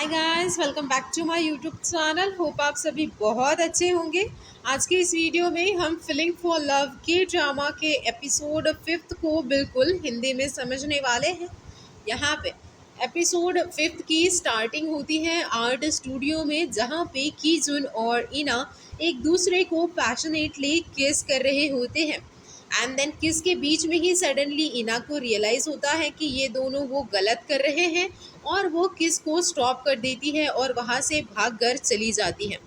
Guys, welcome back to my YouTube channel. Hope आप सभी बहुत अच्छे होंगे। आज के इस वीडियो में हम फीलिंग फॉर लव के ड्रामा के एपिसोड 5 को बिल्कुल हिंदी में समझने वाले हैं। यहाँ पे एपिसोड 5 की स्टार्टिंग होती है आर्ट स्टूडियो में, जहाँ पे कीजुन और इना एक दूसरे को पैशनेटली किस कर रहे होते हैं। एंड देन किस के बीच में ही सडनली इना को रियलाइज़ होता है कि ये दोनों वो गलत कर रहे हैं, और वो किस को स्टॉप कर देती है और वहाँ से भाग कर चली जाती है।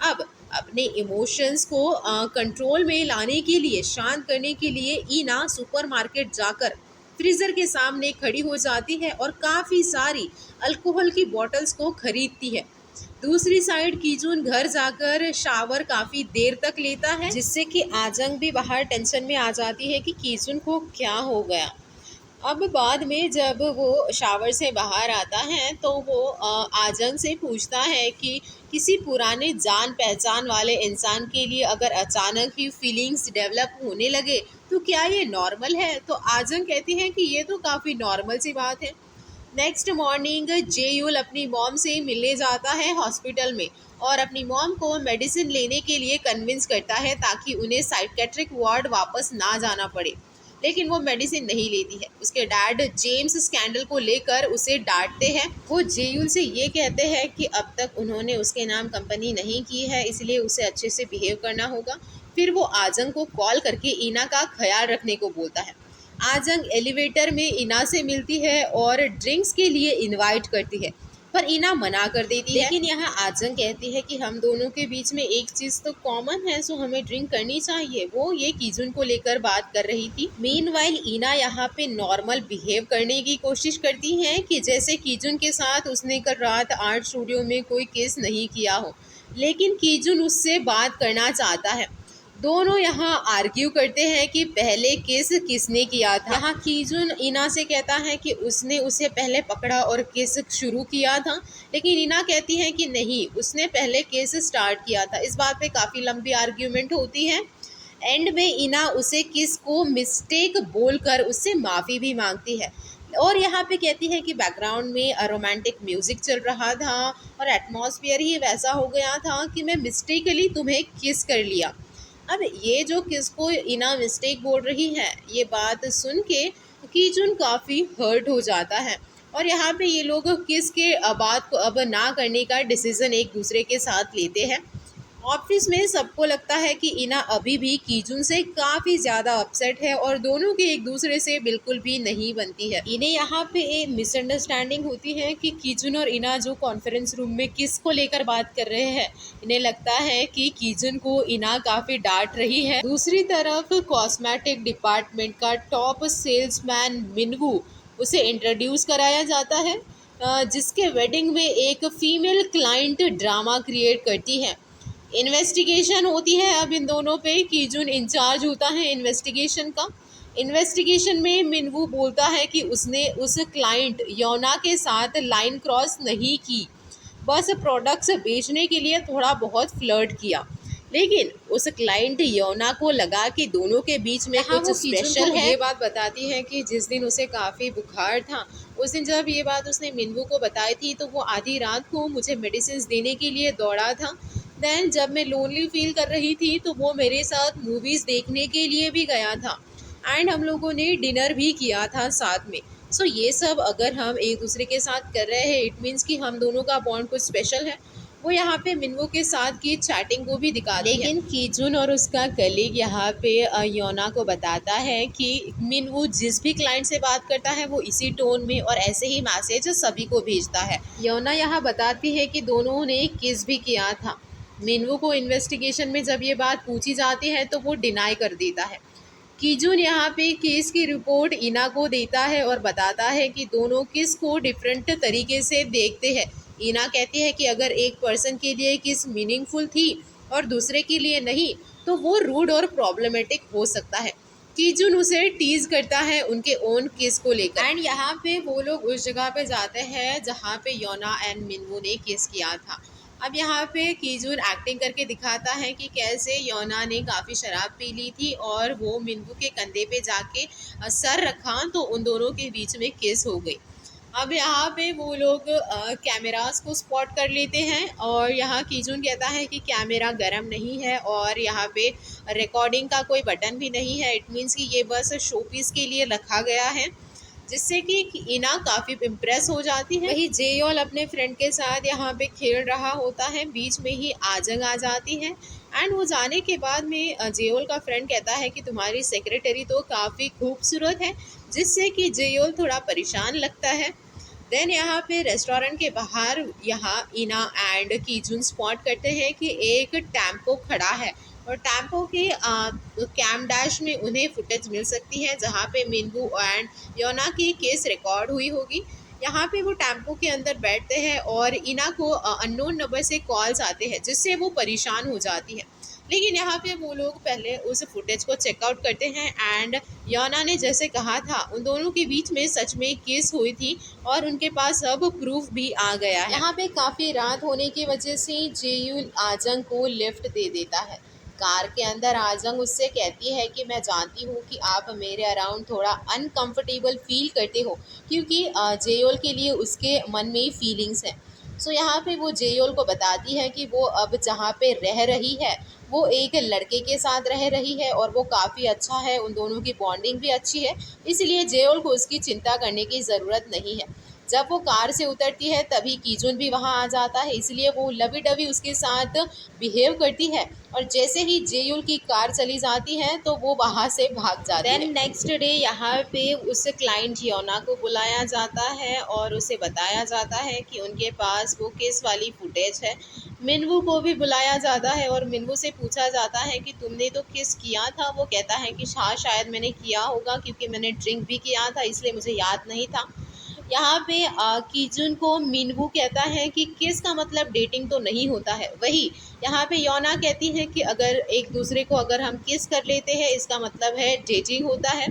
अब अपने इमोशंस को कंट्रोल में लाने के लिए, शांत करने के लिए इना सुपरमार्केट जाकर फ्रीज़र के सामने खड़ी हो जाती है और काफ़ी सारी अल्कोहल की बॉटल्स को खरीदती है। दूसरी साइड कीजून घर जाकर शावर काफ़ी देर तक लेता है, जिससे कि आजंग भी बाहर टेंशन में आ जाती है कि कीजून को क्या हो गया। अब बाद में जब वो शावर से बाहर आता है तो वो आजंग से पूछता है कि किसी पुराने जान पहचान वाले इंसान के लिए अगर अचानक ही फीलिंग्स डेवलप होने लगे तो क्या ये नॉर्मल है। तो आजंग कहती है कि ये तो काफ़ी नॉर्मल सी बात है। नेक्स्ट मॉर्निंग जेयूल अपनी मॉम से मिलने जाता है हॉस्पिटल में और अपनी मॉम को मेडिसिन लेने के लिए कन्विंस करता है ताकि उन्हें साइकेट्रिक वार्ड वापस ना जाना पड़े, लेकिन वो मेडिसिन नहीं लेती है। उसके डैड जेम्स स्कैंडल को लेकर उसे डांटते हैं। वो जेयूल से ये कहते हैं कि अब तक उन्होंने उसके नाम कंपनी नहीं की है, इसलिए उसे अच्छे से बिहेव करना होगा। फिर वो आजंग को कॉल करके इना का ख्याल रखने को बोलता है। आजंग एलिवेटर में इना से मिलती है और ड्रिंक्स के लिए इनवाइट करती है, पर इना मना कर देती है। लेकिन यहाँ आजंग कहती है कि हम दोनों के बीच में एक चीज़ तो कॉमन है, सो हमें ड्रिंक करनी चाहिए। वो ये कीजुन को लेकर बात कर रही थी। मीनवाइल इना यहाँ पे नॉर्मल बिहेव करने की कोशिश करती है कि जैसे कीजुन के साथ उसने कल रात आर्ट स्टूडियो में कोई केस नहीं किया हो, लेकिन कीजुन उससे बात करना चाहता है। दोनों यहाँ आर्ग्यू करते हैं कि पहले केस किसने किया था। यहाँ कीजुन इना से कहता है कि उसने उसे पहले पकड़ा और केस शुरू किया था, लेकिन इना कहती है कि नहीं, उसने पहले केस स्टार्ट किया था। इस बात पे काफ़ी लंबी आर्ग्यूमेंट होती है। एंड में इना उसे किस को मिस्टेक बोलकर उससे माफ़ी भी मांगती है और यहाँ पे कहती है कि बैकग्राउंड में रोमांटिक म्यूज़िक चल रहा था और एटमॉस्फेयर ही वैसा हो गया था कि मैं मिस्टेकली तुम्हें किस कर लिया। अब ये जो किसको इना मिस्टेक बोल रही है, ये बात सुन के कीजुन काफ़ी हर्ट हो जाता है और यहाँ पे ये लोग किस के बात को अब ना करने का डिसीज़न एक दूसरे के साथ लेते हैं। ऑफिस में सबको लगता है कि इना अभी भी कीजुन से काफ़ी ज़्यादा अपसेट है और दोनों की एक दूसरे से बिल्कुल भी नहीं बनती है। इन्हें यहाँ पे एक मिसअंडरस्टैंडिंग होती है कि कीजुन और इना जो कॉन्फ्रेंस रूम में किस को लेकर बात कर रहे हैं, इन्हें लगता है कि कीजुन को इना काफ़ी डांट रही है। दूसरी तरफ कॉस्मेटिक डिपार्टमेंट का टॉप सेल्समैन मिनवू, उसे इंट्रोड्यूस कराया जाता है, जिसके वेडिंग में एक फीमेल क्लाइंट ड्रामा क्रिएट करती है। इन्वेस्टिगेशन होती है अब इन दोनों पे। कीजुन इंचार्ज होता है इन्वेस्टिगेशन का। इन्वेस्टिगेशन में मिनवू बोलता है कि उसने उस क्लाइंट योना के साथ लाइन क्रॉस नहीं की, बस प्रोडक्ट्स बेचने के लिए थोड़ा बहुत फ्लर्ट किया, लेकिन उस क्लाइंट योना को लगा कि दोनों के बीच में कुछ स्पेशल है। ये बात बताती है कि जिस दिन उसे काफ़ी बुखार था, उस दिन जब ये बात उसने मिनवू को बताई थी तो वो आधी रात को मुझे मेडिसिन देने के लिए दौड़ा था। देन जब मैं लोनली फील कर रही थी तो वो मेरे साथ मूवीज़ देखने के लिए भी गया था एंड हम लोगों ने डिनर भी किया था साथ में। सो ये सब अगर हम एक दूसरे के साथ कर रहे हैं, इट मीन्स कि हम दोनों का बॉन्ड कुछ स्पेशल है। वो यहाँ पे मिनवू के साथ की चैटिंग को भी दिखाती है। लेकिन कीजुन और उसका कलीग यहाँ पे योना को बताता है कि मिनवू जिस भी क्लाइंट से बात करता है वो इसी टोन में और ऐसे ही मैसेज सभी को भेजता है। योना यहाँ बताती है कि दोनों ने किस भी किया था। मिनवू को इन्वेस्टिगेशन में जब ये बात पूछी जाती है तो वो डिनाई कर देता है। कीजुन यहाँ पे केस की रिपोर्ट इना को देता है और बताता है कि दोनों किस को डिफरेंट तरीके से देखते हैं। इना कहती है कि अगर एक पर्सन के लिए किस मीनिंगफुल थी और दूसरे के लिए नहीं, तो वो रूड और प्रॉब्लमेटिक हो सकता है। कीजुन उसे टीज करता है उनके ओन किस को लेकर। एंड यहाँ पे वो लोग उस जगह पे जाते हैं जहाँ पे योना एंड मिनवू ने किस किया था। अब यहाँ पे कीजुन एक्टिंग करके दिखाता है कि कैसे योना ने काफ़ी शराब पी ली थी और वो मिनवू के कंधे पे जाके सर रखा तो उन दोनों के बीच में किस हो गई। अब यहाँ पे वो लोग कैमरास को स्पॉट कर लेते हैं और यहाँ कीजुन कहता है कि कैमरा गर्म नहीं है और यहाँ पे रिकॉर्डिंग का कोई बटन भी नहीं है। इट मीन्स कि ये बस शो पीस के लिए रखा गया है, जिससे कि इना काफ़ी इम्प्रेस हो जाती है। वही जेयोल अपने फ्रेंड के साथ यहाँ पे खेल रहा होता है, बीच में ही आजंग आ जाती है। एंड वो जाने के बाद में जेयोल का फ्रेंड कहता है कि तुम्हारी सेक्रेटरी तो काफ़ी खूबसूरत है, जिससे कि जेयोल थोड़ा परेशान लगता है। देन यहाँ पे रेस्टोरेंट के बाहर यहाँ इना एंड कीजुन स्पॉट करते हैं कि एक टेम्पो खड़ा है और टेम्पो के कैम डैश में उन्हें फुटेज मिल सकती है जहाँ पे मिनवू एंड योना की केस रिकॉर्ड हुई होगी। यहाँ पे वो टेम्पो के अंदर बैठते हैं और इना को अननोन नंबर से कॉल्स आते हैं, जिससे वो परेशान हो जाती है। लेकिन यहाँ पे वो लोग पहले उस फुटेज को चेकआउट करते हैं एंड योना ने जैसे कहा था उन दोनों के बीच में सच में केस हुई थी और उनके पास अब प्रूफ भी आ गया है। यहाँ पे काफ़ी रात होने की वजह से जेयूल आजंग को लिफ्ट दे देता है। कार के अंदर आजंग उससे कहती है कि मैं जानती हूँ कि आप मेरे अराउंड थोड़ा अनकंफर्टेबल फील करते हो, क्योंकि जेयोल के लिए उसके मन में फीलिंग्स हैं। सो यहाँ पे वो जेयोल को बताती है कि वो अब जहाँ पे रह रही है वो एक लड़के के साथ रह रही है और वो काफ़ी अच्छा है, उन दोनों की बॉन्डिंग भी अच्छी है, इसलिए जेयोल को उसकी चिंता करने की ज़रूरत नहीं है। जब वो कार से उतरती है तभी कीजुन भी वहाँ आ जाता है, इसलिए वो लवी डवी उसके साथ बिहेव करती है और जैसे ही जेयुल की कार चली जाती है तो वो वहाँ से भाग जाती है। देन नेक्स्ट डे यहाँ पे उस क्लाइंट योना को बुलाया जाता है और उसे बताया जाता है कि उनके पास वो केस वाली फुटेज है। मिनवू को भी बुलाया जाता है और मिनवू से पूछा जाता है कि तुमने तो किस किया था। वो कहता है कि हाँ शायद मैंने किया होगा, क्योंकि मैंने ड्रिंक भी किया था इसलिए मुझे याद नहीं था। यहाँ पे कीजुन को मिनवू कहता है कि किस का मतलब डेटिंग तो नहीं होता है। वही यहाँ पे योना कहती है कि अगर एक दूसरे को अगर हम किस कर लेते हैं इसका मतलब है डेटिंग होता है।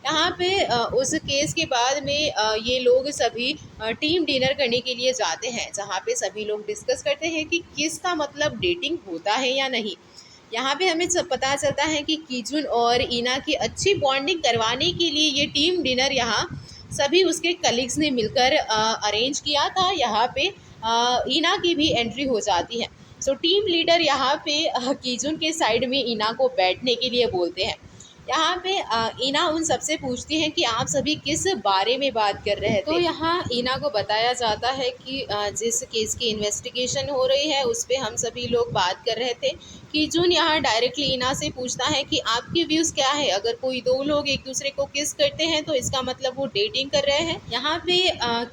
यहाँ पे उस केस के बाद में ये लोग सभी टीम डिनर करने के लिए जाते हैं, जहाँ पे सभी लोग डिस्कस करते हैं कि किस का मतलब डेटिंग होता है या नहीं। यहाँ पे हमें सब पता चलता है कि कीजुन और इना की अच्छी बॉन्डिंग करवाने के लिए ये टीम डिनर यहाँ सभी उसके कलीग्स ने मिलकर अरेंज किया था। यहाँ पे इना की भी एंट्री हो जाती है। सो टीम लीडर यहाँ पे कीजुन के साइड में इना को बैठने के लिए बोलते हैं। यहाँ पे इना उन सबसे पूछती है कि आप सभी किस बारे में बात कर रहे थे। तो यहाँ इना को बताया जाता है कि जिस केस की इन्वेस्टिगेशन हो रही है उस पर हम सभी लोग बात कर रहे थे। कीजुन यहाँ डायरेक्टली इना से पूछता है कि आपके व्यूज़ क्या है, अगर कोई दो लोग एक दूसरे को किस करते हैं तो इसका मतलब वो डेटिंग कर रहे हैं। यहाँ पे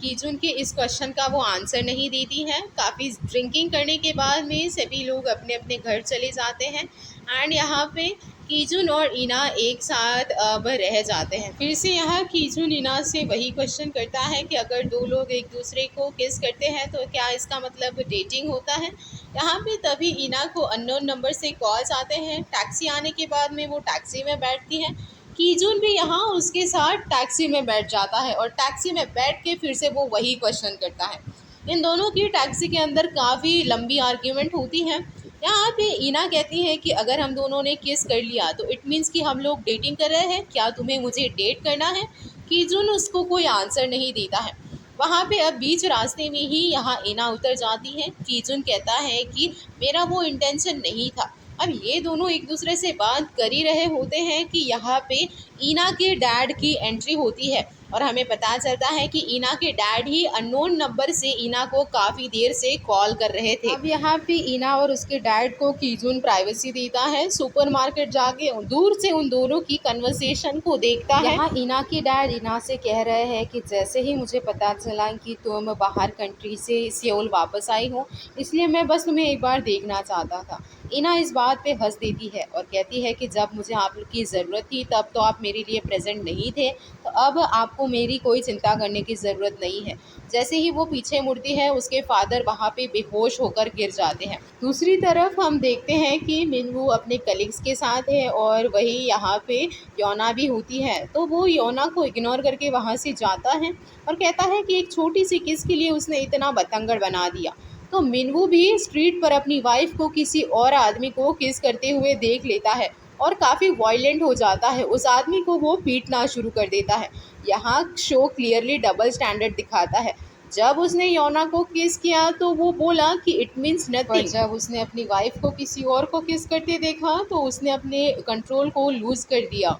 कीजुन के इस क्वेश्चन का वो आंसर नहीं देती है। काफ़ी ड्रिंकिंग करने के बाद में सभी लोग अपने अपने घर चले जाते हैं एंड यहाँ पे कीजुन और इना एक साथ अब रह जाते हैं। फिर से यहाँ कीजुन इना से वही क्वेश्चन करता है कि अगर दो लोग एक दूसरे को किस करते हैं तो क्या इसका मतलब डेटिंग होता है। यहाँ पे तभी इना को अननोन नंबर से कॉल्स आते हैं। टैक्सी आने के बाद में वो टैक्सी में बैठती है। कीजुन भी यहाँ उसके साथ टैक्सी में बैठ जाता है और टैक्सी में बैठ के फिर से वो वही क्वेश्चन करता है। इन दोनों की टैक्सी के अंदर काफ़ी लंबी आर्ग्यूमेंट होती है। यहाँ पे इना कहती है कि अगर हम दोनों ने किस कर लिया तो इट मीन्स कि हम लोग डेटिंग कर रहे हैं, क्या तुम्हें मुझे डेट करना है। कीजुन उसको कोई आंसर नहीं देता है। वहाँ पे अब बीच रास्ते में ही यहाँ इना उतर जाती है। कीजुन कहता है कि मेरा वो इंटेंशन नहीं था। अब ये दोनों एक दूसरे से बात कर ही रहे होते हैं कि यहाँ पे इना के डैड की एंट्री होती है और हमें पता चलता है कि इना के डैड ही अननोन नंबर से इना को काफ़ी देर से कॉल कर रहे थे। अब यहाँ पे इना और उसके डैड को कीजुन प्राइवेसी देता है। सुपरमार्केट जाके दूर से उन दोनों की कन्वर्सेशन को देखता है। यहाँ इना के डैड इना से कह रहे हैं कि जैसे ही मुझे पता चला कि तुम बाहर कंट्री से सियोल वापस आई हो, इसलिए मैं बस तुम्हें एक बार देखना चाहता था। इना इस बात पे हंस देती है और कहती है कि जब मुझे आपकी ज़रूरत थी तब तो आप मेरे लिए प्रेजेंट नहीं थे, तो अब आपको मेरी कोई चिंता करने की ज़रूरत नहीं है। जैसे ही वो पीछे मुड़ती है उसके फादर वहाँ पे बेहोश होकर गिर जाते हैं। दूसरी तरफ हम देखते हैं कि मिनवू अपने कलीग्स के साथ है और वही यहाँ पे योना भी होती है। तो वो योना को इग्नोर करके वहाँ से जाता है और कहता है कि एक छोटी सी किस के लिए उसने इतना बतंगड़ बना दिया। तो मिनवू भी स्ट्रीट पर अपनी वाइफ को किसी और आदमी को किस करते हुए देख लेता है और काफ़ी वायलेंट हो जाता है। उस आदमी को वो पीटना शुरू कर देता है। यहाँ शो क्लियरली डबल स्टैंडर्ड दिखाता है। जब उसने योना को किस किया तो वो बोला कि इट मीन्स नथिंग, जब उसने अपनी वाइफ को किसी और को किस करते देखा तो उसने अपने कंट्रोल को लूज़ कर दिया।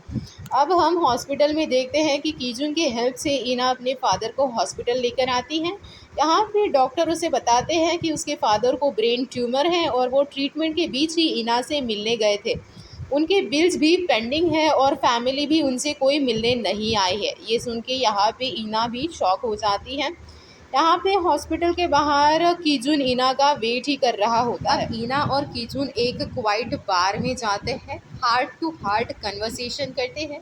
अब हम हॉस्पिटल में देखते हैं कि कीजुन की हेल्प से इना अपने फादर को हॉस्पिटल लेकर आती हैं। यहाँ पे डॉक्टर उसे बताते हैं कि उसके फादर को ब्रेन ट्यूमर है और वो ट्रीटमेंट के बीच ही इना से मिलने गए थे। उनके बिल्स भी पेंडिंग है और फैमिली भी उनसे कोई मिलने नहीं आई है। ये सुन के यहाँ पे इना भी शॉक हो जाती है। यहाँ पे हॉस्पिटल के बाहर कीजुन इना का वेट ही कर रहा होता है। इना और कीजुन एक क्वाइट बार में जाते हैं, हार्ट टू हार्ट कन्वर्सेशन करते हैं।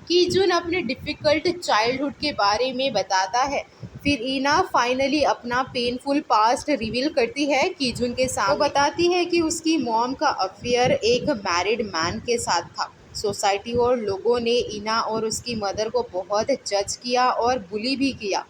कीजुन अपने डिफ़िकल्ट चाइल्डहुड के बारे में बताता है। फिर इना फाइनली अपना पेनफुल पास्ट रिवील करती है कीजुन के सामने। वो बताती है कि उसकी मॉम का अफेयर एक मैरिड मैन के साथ था। सोसाइटी और लोगों ने इना और उसकी मदर को बहुत जज किया और बुली भी किया।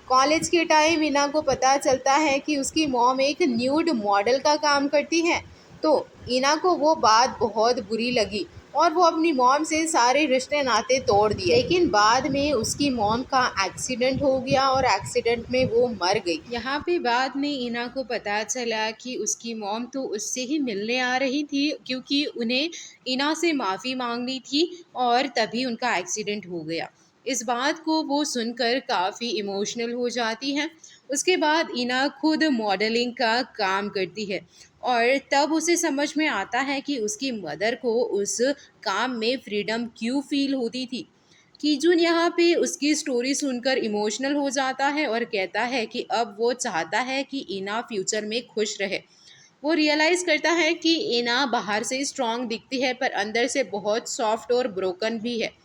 कॉलेज के टाइम इना को पता चलता है कि उसकी मॉम एक न्यूड मॉडल का काम करती है, तो इना को वो बात बहुत बुरी लगी और वो अपनी मॉम से सारे रिश्ते नाते तोड़ दिए। लेकिन बाद में उसकी मॉम का एक्सीडेंट हो गया और एक्सीडेंट में वो मर गई। यहाँ पे बाद में इना को पता चला कि उसकी मॉम तो उससे ही मिलने आ रही थी, क्योंकि उन्हें इना से माफ़ी मांगनी थी और तभी उनका एक्सीडेंट हो गया। इस बात को वो सुनकर काफ़ी इमोशनल हो जाती हैं। उसके बाद इना खुद मॉडलिंग का काम करती है और तब उसे समझ में आता है कि उसकी मदर को उस काम में फ्रीडम क्यों फील होती थी। कीजुन यहाँ पे उसकी स्टोरी सुनकर इमोशनल हो जाता है और कहता है कि अब वो चाहता है कि इना फ्यूचर में खुश रहे। वो रियलाइज़ करता है कि इना बाहर से स्ट्रॉन्ग दिखती है पर अंदर से बहुत सॉफ्ट और ब्रोकन भी है।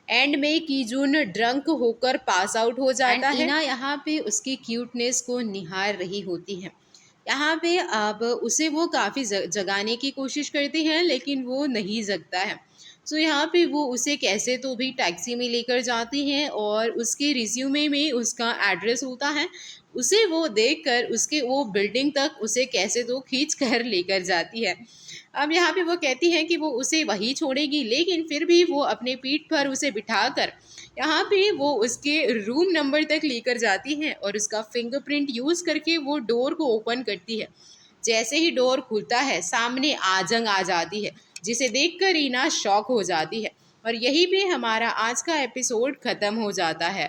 एंड में कीजून ड्रंक होकर पास आउट हो जाता है। इना यहाँ पे उसकी क्यूटनेस को निहार रही होती है। यहाँ पे अब उसे वो काफ़ी जगाने की कोशिश करती है लेकिन वो नहीं जगता है। सो यहाँ पे वो उसे कैसे तो भी टैक्सी में लेकर जाती हैं और उसके रिज्यूमे में उसका एड्रेस होता है। उसे वो देखकर उसके वो बिल्डिंग तक उसे कैसे तो खींच कर लेकर जाती है। अब यहाँ पे वो कहती है कि वो उसे वहीं छोड़ेगी, लेकिन फिर भी वो अपने पीठ पर उसे बिठाकर यहाँ पे वो उसके रूम नंबर तक लेकर जाती है और उसका फिंगरप्रिंट यूज़ करके वो डोर को ओपन करती है। जैसे ही डोर खुलता है सामने आजंग आ जाती है, जिसे देखकर रीना शॉक हो जाती है और यहीं पे हमारा आज का एपिसोड ख़त्म हो जाता है।